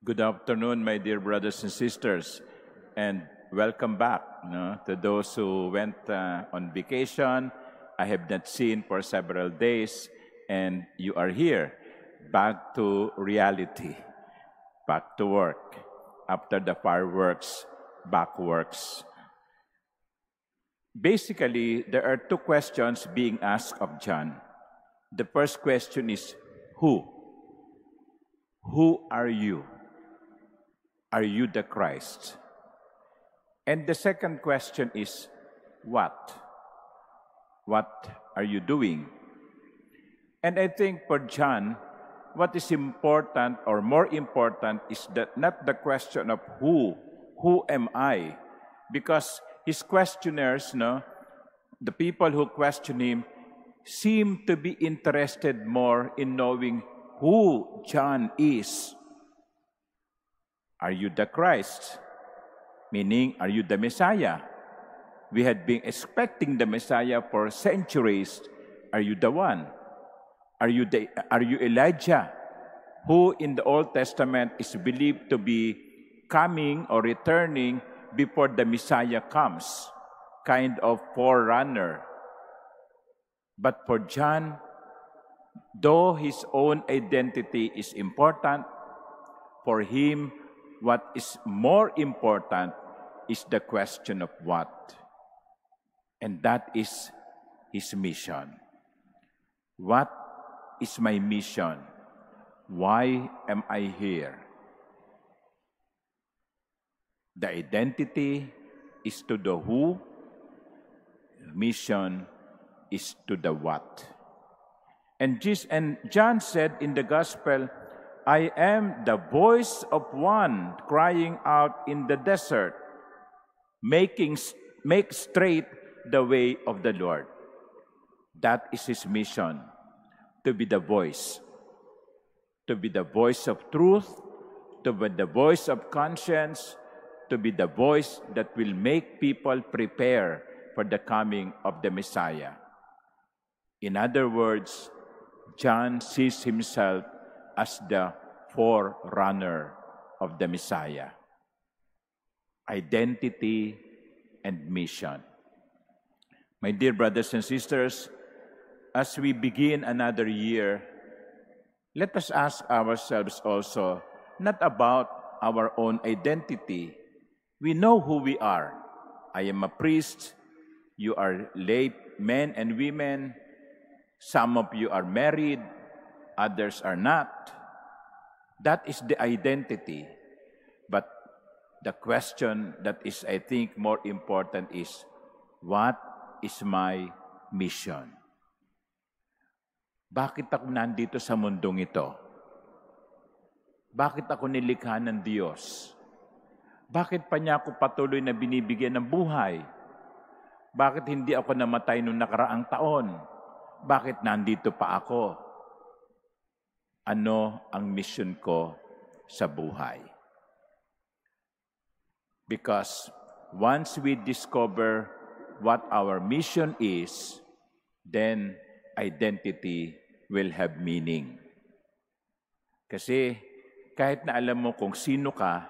Good afternoon, my dear brothers and sisters, and welcome back to those who went on vacation. I have not seen for several days, and you are here, back to reality, back to work. After the fireworks, back works. Basically, there are two questions being asked of John. The first question is, who? Who are you? Are you the Christ? And the second question is, what? What are you doing? And I think for John, what is important or more important is that not the question of who am I? Because his questioners, the people who question him, seem to be interested more in knowing who John is. Are you the Christ? Meaning, are you the Messiah? We had been expecting the Messiah for centuries. Are you the one? Are you Elijah, who in the Old Testament is believed to be coming or returning before the Messiah comes, kind of forerunner? But for John, though his own identity is important, for him, what is more important is the question of what. And that is his mission. What is my mission? Why am I here? The identity is to the who, mission is to the what. And John said in the gospel, I am the voice of one crying out in the desert, make straight the way of the Lord. That is his mission, to be the voice of truth, to be the voice of conscience, to be the voice that will make people prepare for the coming of the Messiah. In other words, John sees himself as the forerunner of the Messiah. Identity and mission. My dear brothers and sisters, as we begin another year, let us ask ourselves also, not about our own identity. We know who we are. I am a priest. You are lay men and women. Some of you are married. Others are not. That is the identity. But the question that is, I think, more important is, what is my mission? Bakit ako nandito sa mundong ito? Bakit ako nilikha ng Diyos? Bakit pa niya ako patuloy na binibigyan ng buhay? Bakit hindi ako namatay noong nakaraang taon? Bakit nandito pa ako? Ano ang mission ko sa buhay? Because once we discover what our mission is, then identity will have meaning. Kasi kahit na alam mo kung sino ka,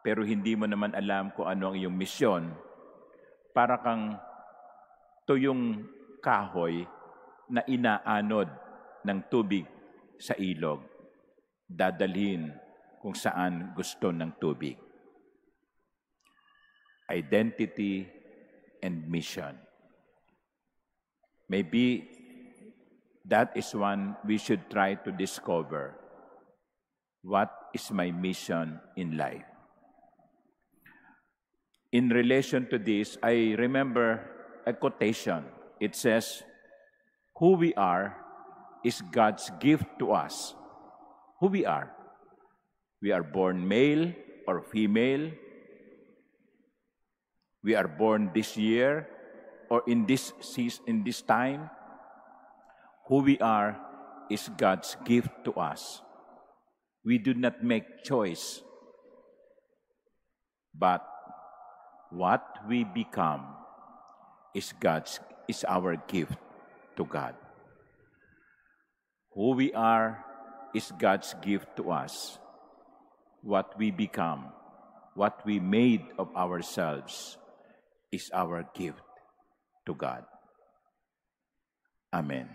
pero hindi mo naman alam kung ano ang iyong misyon, para kang tuyong kahoy na inaanod ng tubig sa ilog, dadalhin kung saan gusto ng tubig. Identity and mission. Maybe that is one we should try to discover. What is my mission in life? In relation to this, I remember a quotation. It says, who we are is God's gift to us. Who we are. We are born male or female. We are born this year or in this season, in this time. Who we are is God's gift to us. We do not make choice, but what we become is our gift to God. Who we are is God's gift to us. what we become, what we made of ourselves, is our gift to God. Amen.